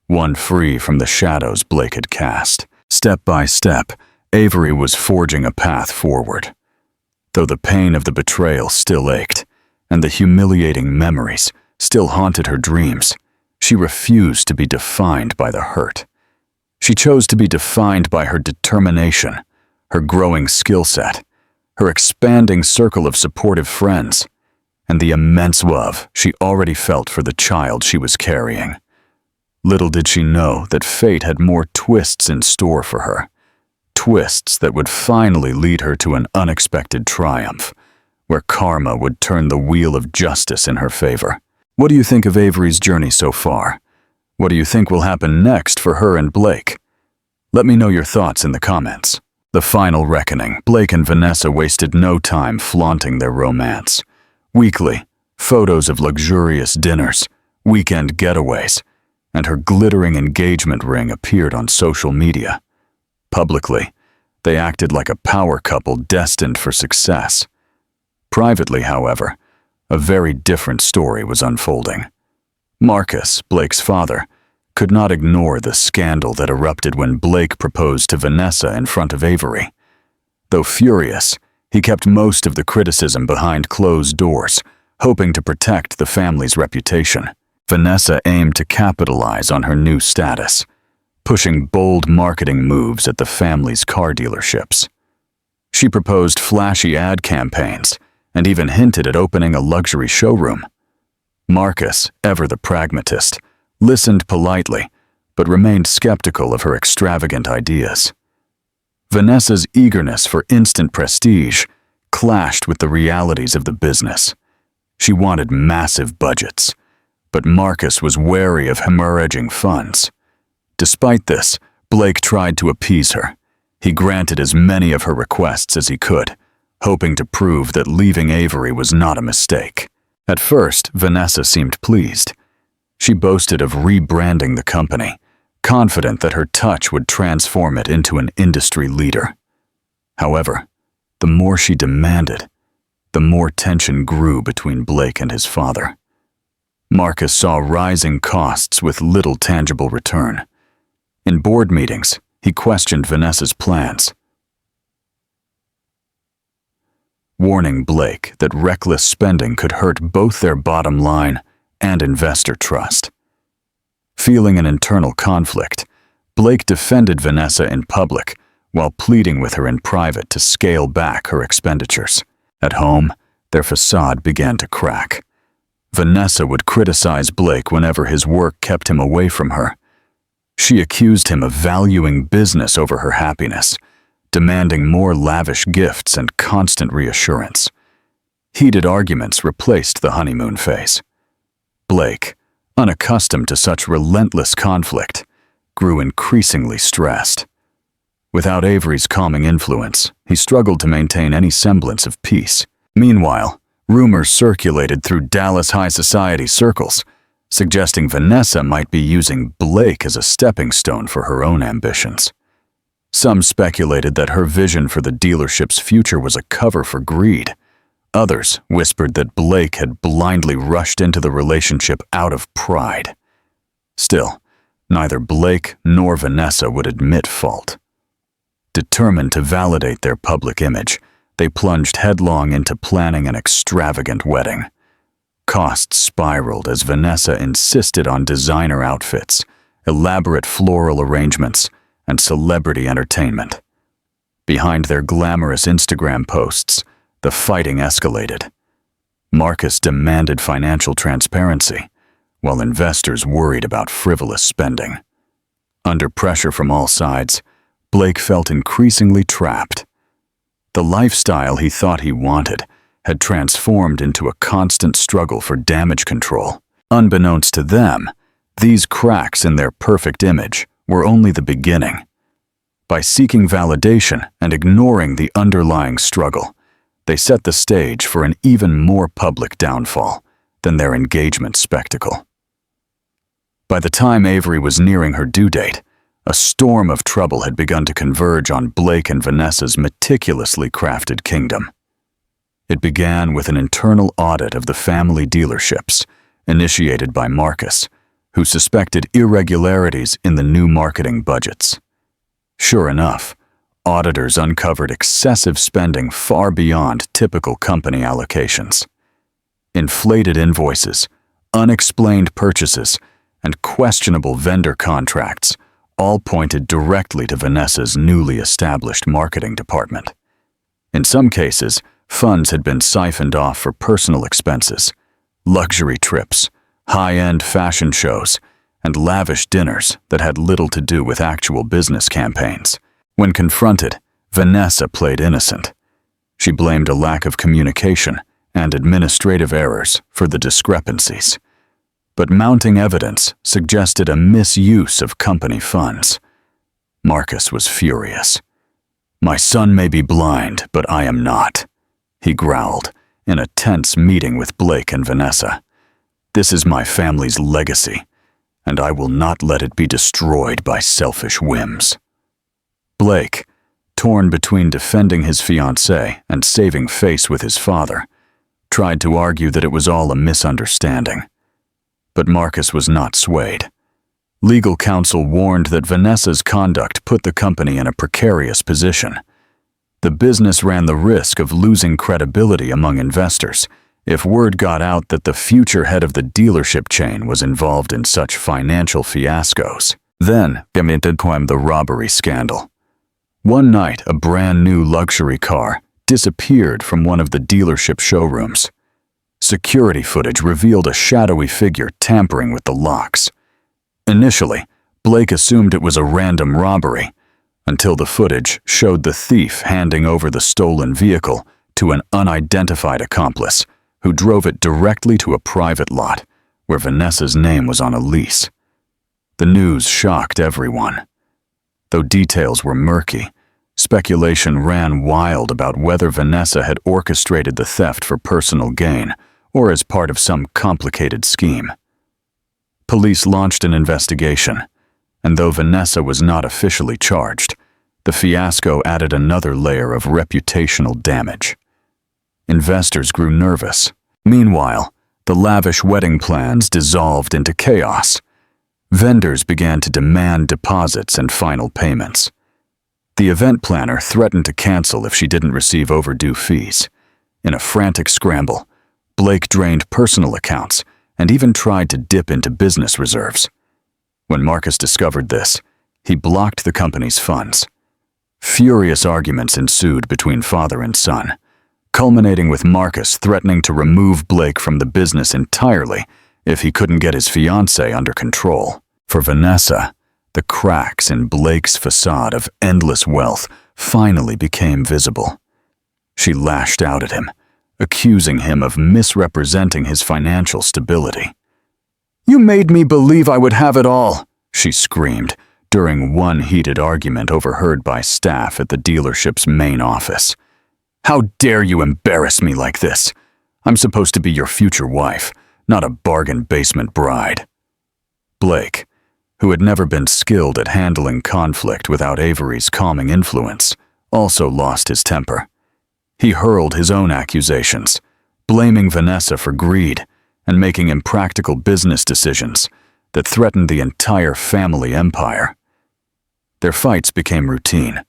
A: one free from the shadows Blake had cast. Step by step, Avery was forging a path forward. Though the pain of the betrayal still ached, and the humiliating memories still haunted her dreams, she refused to be defined by the hurt. She chose to be defined by her determination, her growing skill set, her expanding circle of supportive friends, and the immense love she already felt for the child she was carrying. Little did she know that fate had more twists in store for her, twists that would finally lead her to an unexpected triumph, where karma would turn the wheel of justice in her favor. What do you think of Avery's journey so far? What do you think will happen next for her and Blake? Let me know your thoughts in the comments. The final reckoning. Blake and Vanessa wasted no time flaunting their romance. Weekly, photos of luxurious dinners, weekend getaways, and her glittering engagement ring appeared on social media. Publicly, they acted like a power couple destined for success. Privately, however, a very different story was unfolding. Marcus, Blake's father, could not ignore the scandal that erupted when Blake proposed to Vanessa in front of Avery. Though furious, he kept most of the criticism behind closed doors, hoping to protect the family's reputation. Vanessa aimed to capitalize on her new status, pushing bold marketing moves at the family's car dealerships. She proposed flashy ad campaigns and even hinted at opening a luxury showroom. Marcus, ever the pragmatist, listened politely, but remained skeptical of her extravagant ideas. Vanessa's eagerness for instant prestige clashed with the realities of the business. She wanted massive budgets, but Marcus was wary of hemorrhaging funds. Despite this, Blake tried to appease her. He granted as many of her requests as he could, hoping to prove that leaving Avery was not a mistake. At first, Vanessa seemed pleased. She boasted of rebranding the company, confident that her touch would transform it into an industry leader. However, the more she demanded, the more tension grew between Blake and his father. Marcus saw rising costs with little tangible return. In board meetings, he questioned Vanessa's plans, warning Blake that reckless spending could hurt both their bottom line and investor trust. Feeling an internal conflict, Blake defended Vanessa in public while pleading with her in private to scale back her expenditures. At home, their facade began to crack. Vanessa would criticize Blake whenever his work kept him away from her. She accused him of valuing business over her happiness, demanding more lavish gifts and constant reassurance. Heated arguments replaced the honeymoon phase. Blake, unaccustomed to such relentless conflict, grew increasingly stressed. Without Avery's calming influence, he struggled to maintain any semblance of peace. Meanwhile, rumors circulated through Dallas high society circles, suggesting Vanessa might be using Blake as a stepping stone for her own ambitions. Some speculated that her vision for the dealership's future was a cover for greed. Others whispered that Blake had blindly rushed into the relationship out of pride. Still, neither Blake nor Vanessa would admit fault. Determined to validate their public image, they plunged headlong into planning an extravagant wedding. Costs spiraled as Vanessa insisted on designer outfits, elaborate floral arrangements, and celebrity entertainment. Behind their glamorous Instagram posts, the fighting escalated. Marcus demanded financial transparency, while investors worried about frivolous spending. Under pressure from all sides, Blake felt increasingly trapped. The lifestyle he thought he wanted had transformed into a constant struggle for damage control. Unbeknownst to them, these cracks in their perfect image were only the beginning. By seeking validation and ignoring the underlying struggle, they set the stage for an even more public downfall than their engagement spectacle. By the time Avery was nearing her due date, a storm of trouble had begun to converge on Blake and Vanessa's meticulously crafted kingdom. It began with an internal audit of the family dealerships, initiated by Marcus, who suspected irregularities in the new marketing budgets. Sure enough, auditors uncovered excessive spending far beyond typical company allocations. Inflated invoices, unexplained purchases, and questionable vendor contracts all pointed directly to Vanessa's newly established marketing department. In some cases, funds had been siphoned off for personal expenses, luxury trips, high-end fashion shows, and lavish dinners that had little to do with actual business campaigns. When confronted, Vanessa played innocent. She blamed a lack of communication and administrative errors for the discrepancies. But mounting evidence suggested a misuse of company funds. Marcus was furious. "My son may be blind, but I am not," he growled in a tense meeting with Blake and Vanessa. "This is my family's legacy, and I will not let it be destroyed by selfish whims." Blake, torn between defending his fiancée and saving face with his father, tried to argue that it was all a misunderstanding. But Marcus was not swayed. Legal counsel warned that Vanessa's conduct put the company in a precarious position. The business ran the risk of losing credibility among investors if word got out that the future head of the dealership chain was involved in such financial fiascos. Then came the robbery scandal. One night, a brand new luxury car disappeared from one of the dealership showrooms. Security footage revealed a shadowy figure tampering with the locks. Initially, Blake assumed it was a random robbery, until the footage showed the thief handing over the stolen vehicle to an unidentified accomplice who drove it directly to a private lot where Vanessa's name was on a lease. The news shocked everyone. Though details were murky, speculation ran wild about whether Vanessa had orchestrated the theft for personal gain or as part of some complicated scheme. Police launched an investigation, and though Vanessa was not officially charged, the fiasco added another layer of reputational damage. Investors grew nervous. Meanwhile, the lavish wedding plans dissolved into chaos. Vendors began to demand deposits and final payments. The event planner threatened to cancel if she didn't receive overdue fees. In a frantic scramble, Blake drained personal accounts and even tried to dip into business reserves. When Marcus discovered this, he blocked the company's funds. Furious arguments ensued between father and son, culminating with Marcus threatening to remove Blake from the business entirely if he couldn't get his fiancée under control. For Vanessa, the cracks in Blake's facade of endless wealth finally became visible. She lashed out at him, accusing him of misrepresenting his financial stability. "You made me believe I would have it all," she screamed during one heated argument overheard by staff at the dealership's main office. "How dare you embarrass me like this? I'm supposed to be your future wife, not a bargain basement bride." Blake, who had never been skilled at handling conflict without Avery's calming influence, also lost his temper. He hurled his own accusations, blaming Vanessa for greed and making impractical business decisions that threatened the entire family empire. Their fights became routine.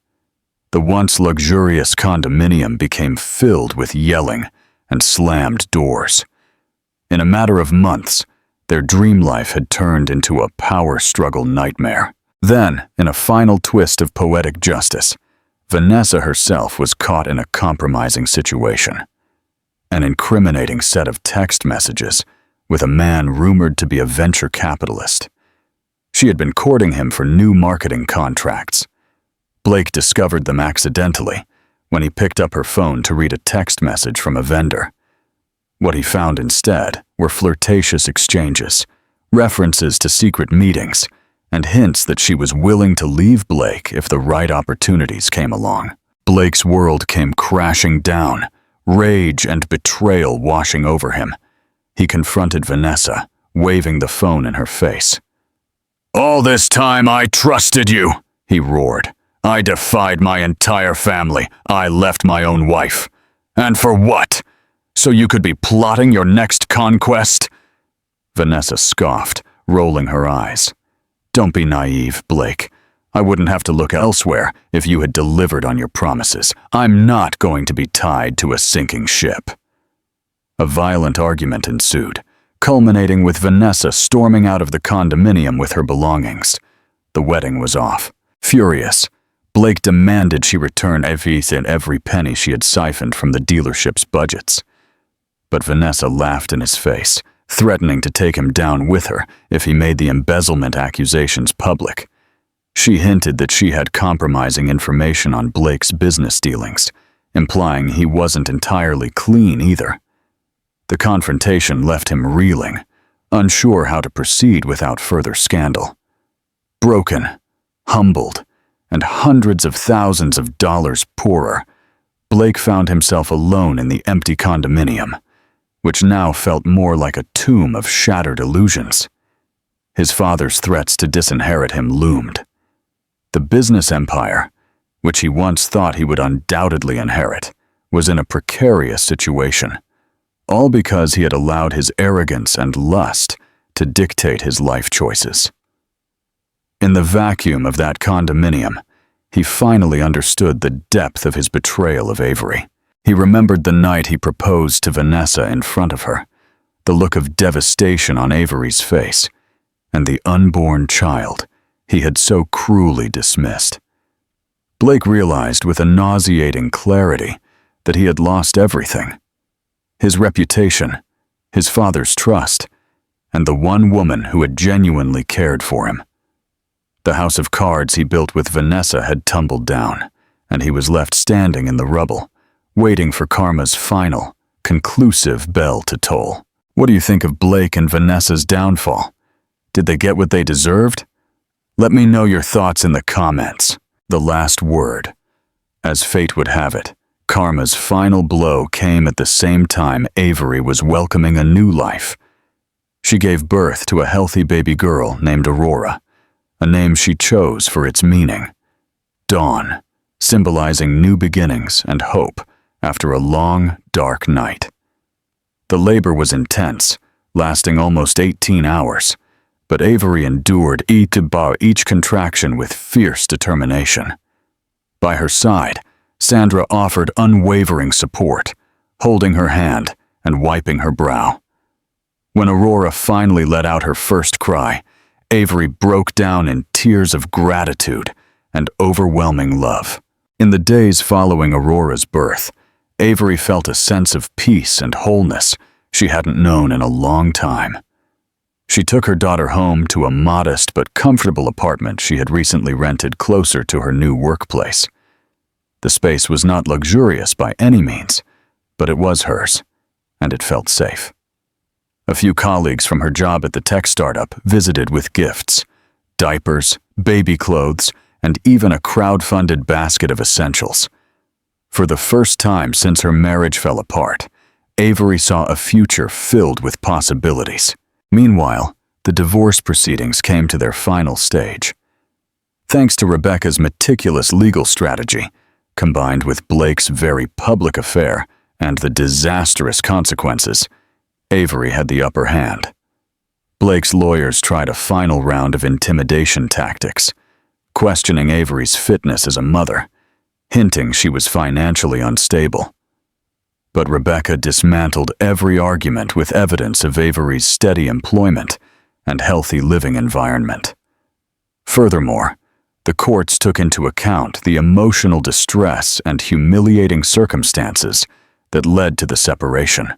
A: The once luxurious condominium became filled with yelling and slammed doors. In a matter of months, their dream life had turned into a power struggle nightmare. Then, in a final twist of poetic justice, Vanessa herself was caught in a compromising situation. An incriminating set of text messages with a man rumored to be a venture capitalist. She had been courting him for new marketing contracts. Blake discovered them accidentally when he picked up her phone to read a text message from a vendor. What he found instead were flirtatious exchanges, references to secret meetings, and hints that she was willing to leave Blake if the right opportunities came along. Blake's world came crashing down, rage and betrayal washing over him. He confronted Vanessa, waving the phone in her face. "All this time I trusted you," he roared. "I defied my entire family. I left my own wife. And for what? So you could be plotting your next conquest?" Vanessa scoffed, rolling her eyes. "Don't be naive, Blake. I wouldn't have to look elsewhere if you had delivered on your promises. I'm not going to be tied to a sinking ship." A violent argument ensued, culminating with Vanessa storming out of the condominium with her belongings. The wedding was off. Furious, Blake demanded she return every penny she had siphoned from the dealership's budgets. But Vanessa laughed in his face, threatening to take him down with her if he made the embezzlement accusations public. She hinted that she had compromising information on Blake's business dealings, implying he wasn't entirely clean either. The confrontation left him reeling, unsure how to proceed without further scandal. Broken, humbled, and hundreds of thousands of dollars poorer, Blake found himself alone in the empty condominium, which now felt more like a tomb of shattered illusions. His father's threats to disinherit him loomed. The business empire, which he once thought he would undoubtedly inherit, was in a precarious situation, all because he had allowed his arrogance and lust to dictate his life choices. In the vacuum of that condominium, he finally understood the depth of his betrayal of Avery. He remembered the night he proposed to Vanessa in front of her, the look of devastation on Avery's face, and the unborn child he had so cruelly dismissed. Blake realized with a nauseating clarity that he had lost everything: his reputation, his father's trust, and the one woman who had genuinely cared for him. The house of cards he built with Vanessa had tumbled down, and he was left standing in the rubble, waiting for karma's final, conclusive bell to toll. What do you think of Blake and Vanessa's downfall? Did they get what they deserved? Let me know your thoughts in the comments. The last word. As fate would have it, karma's final blow came at the same time Avery was welcoming a new life. She gave birth to a healthy baby girl named Aurora, a name she chose for its meaning. Dawn, symbolizing new beginnings and hope after a long, dark night. The labor was intense, lasting almost 18 hours, but Avery endured each contraction with fierce determination. By her side, Sandra offered unwavering support, holding her hand and wiping her brow. When Aurora finally let out her first cry, Avery broke down in tears of gratitude and overwhelming love. In the days following Aurora's birth, Avery felt a sense of peace and wholeness she hadn't known in a long time. She took her daughter home to a modest but comfortable apartment she had recently rented closer to her new workplace. The space was not luxurious by any means, but it was hers, and it felt safe. A few colleagues from her job at the tech startup visited with gifts, diapers, baby clothes, and even a crowd-funded basket of essentials. For the first time since her marriage fell apart, Avery saw a future filled with possibilities. Meanwhile, the divorce proceedings came to their final stage. Thanks to Rebecca's meticulous legal strategy, combined with Blake's very public affair and the disastrous consequences, Avery had the upper hand. Blake's lawyers tried a final round of intimidation tactics, questioning Avery's fitness as a mother, hinting she was financially unstable. But Rebecca dismantled every argument with evidence of Avery's steady employment and healthy living environment. Furthermore, the courts took into account the emotional distress and humiliating circumstances that led to the separation.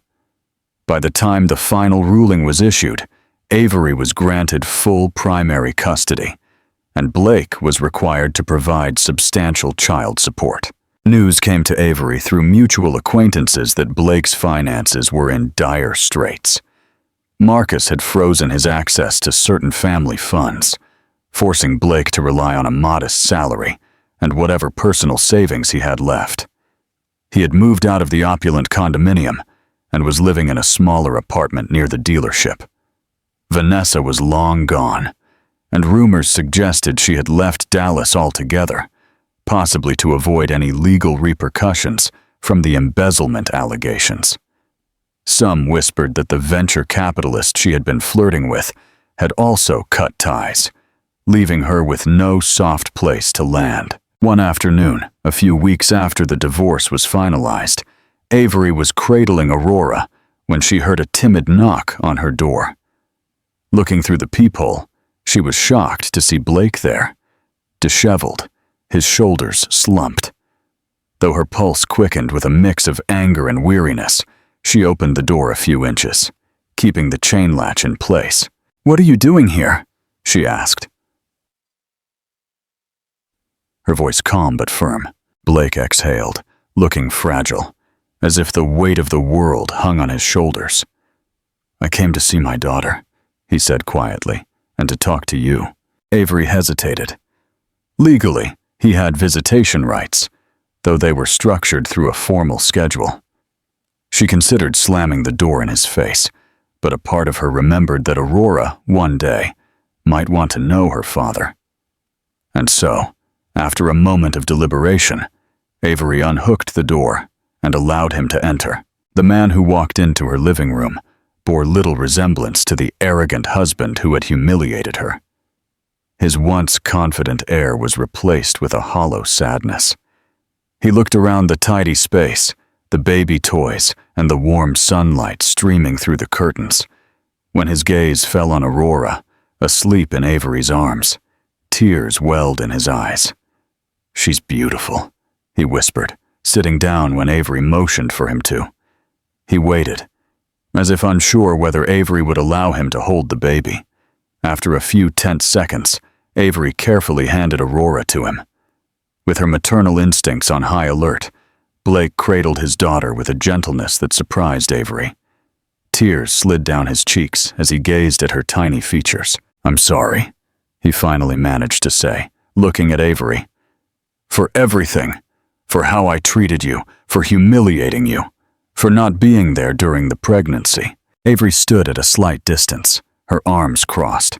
A: By the time the final ruling was issued, Avery was granted full primary custody, and Blake was required to provide substantial child support. News came to Avery through mutual acquaintances that Blake's finances were in dire straits. Marcus had frozen his access to certain family funds, forcing Blake to rely on a modest salary and whatever personal savings he had left. He had moved out of the opulent condominium and was living in a smaller apartment near the dealership. Vanessa was long gone, and rumors suggested she had left Dallas altogether, possibly to avoid any legal repercussions from the embezzlement allegations. Some whispered that the venture capitalist she had been flirting with had also cut ties, leaving her with no soft place to land. One afternoon, a few weeks after the divorce was finalized, Avery was cradling Aurora when she heard a timid knock on her door. Looking through the peephole, she was shocked to see Blake there, disheveled, his shoulders slumped. Though her pulse quickened with a mix of anger and weariness, she opened the door a few inches, keeping the chain latch in place. "What are you doing here?" she asked. Her voice calm but firm. Blake exhaled, looking fragile, as if the weight of the world hung on his shoulders. "I came to see my daughter," he said quietly, "and to talk to you." Avery hesitated. Legally, He had visitation rights, though they were structured through a formal schedule. She considered slamming the door in his face, but a part of her remembered that Aurora, one day, might want to know her father. And so, after a moment of deliberation, Avery unhooked the door and allowed him to enter. The man who walked into her living room bore little resemblance to the arrogant husband who had humiliated her. His once confident air was replaced with a hollow sadness. He looked around the tidy space, the baby toys, and the warm sunlight streaming through the curtains. When his gaze fell on Aurora, asleep in Avery's arms, tears welled in his eyes. "She's beautiful," he whispered, sitting down when Avery motioned for him to. He waited, as if unsure whether Avery would allow him to hold the baby. After a few tense seconds, Avery carefully handed Aurora to him. With her maternal instincts on high alert, Blake cradled his daughter with a gentleness that surprised Avery. Tears slid down his cheeks as he gazed at her tiny features. "I'm sorry," he finally managed to say, looking at Avery. "For everything. For how I treated you, for humiliating you, for not being there during the pregnancy." Avery stood at a slight distance, her arms crossed.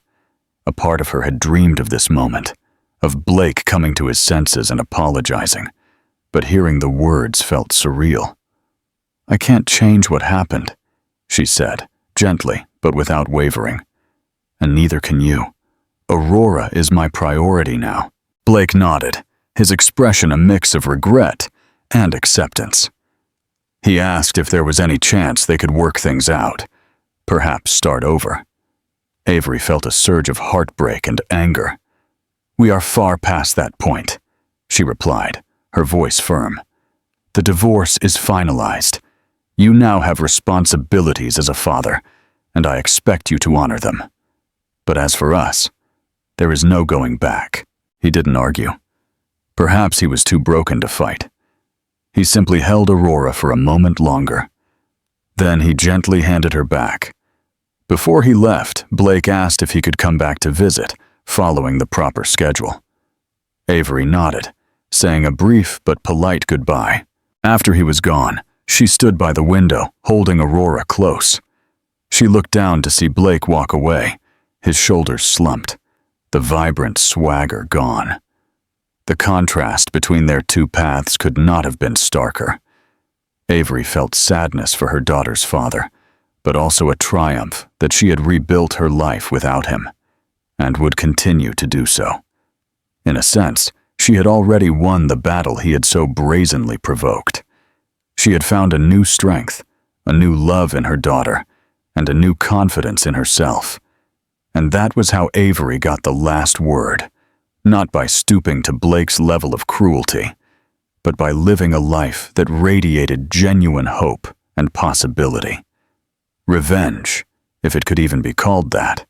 A: A part of her had dreamed of this moment, of Blake coming to his senses and apologizing, but hearing the words felt surreal. "I can't change what happened," she said, gently but without wavering. "And neither can you. Aurora is my priority now." Blake nodded, his expression a mix of regret and acceptance. He asked if there was any chance they could work things out, perhaps start over. Avery felt a surge of heartbreak and anger. "We are far past that point," she replied, her voice firm. "The divorce is finalized. You now have responsibilities as a father, and I expect you to honor them. But as for us, there is no going back." He didn't argue. Perhaps he was too broken to fight. He simply held Aurora for a moment longer. Then he gently handed her back. Before he left, Blake asked if he could come back to visit, following the proper schedule. Avery nodded, saying a brief but polite goodbye. After he was gone, she stood by the window, holding Aurora close. She looked down to see Blake walk away, his shoulders slumped, the vibrant swagger gone. The contrast between their two paths could not have been starker. Avery felt sadness for her daughter's father, but also a triumph that she had rebuilt her life without him, and would continue to do so. In a sense, she had already won the battle he had so brazenly provoked. She had found a new strength, a new love in her daughter, and a new confidence in herself. And that was how Avery got the last word, not by stooping to Blake's level of cruelty, but by living a life that radiated genuine hope and possibility. Revenge, if it could even be called that,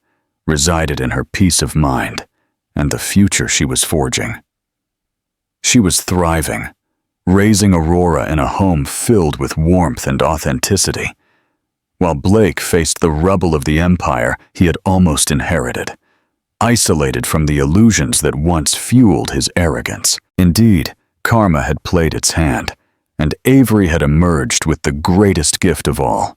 A: resided in her peace of mind and the future she was forging. She was thriving, raising Aurora in a home filled with warmth and authenticity, while Blake faced the rubble of the empire he had almost inherited, isolated from the illusions that once fueled his arrogance. Indeed, karma had played its hand, and Avery had emerged with the greatest gift of all,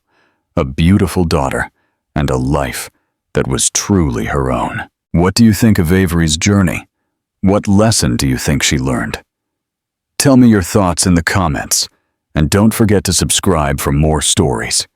A: a beautiful daughter and a life that was truly her own. What do you think of Avery's journey? What lesson do you think she learned? Tell me your thoughts in the comments, and don't forget to subscribe for more stories.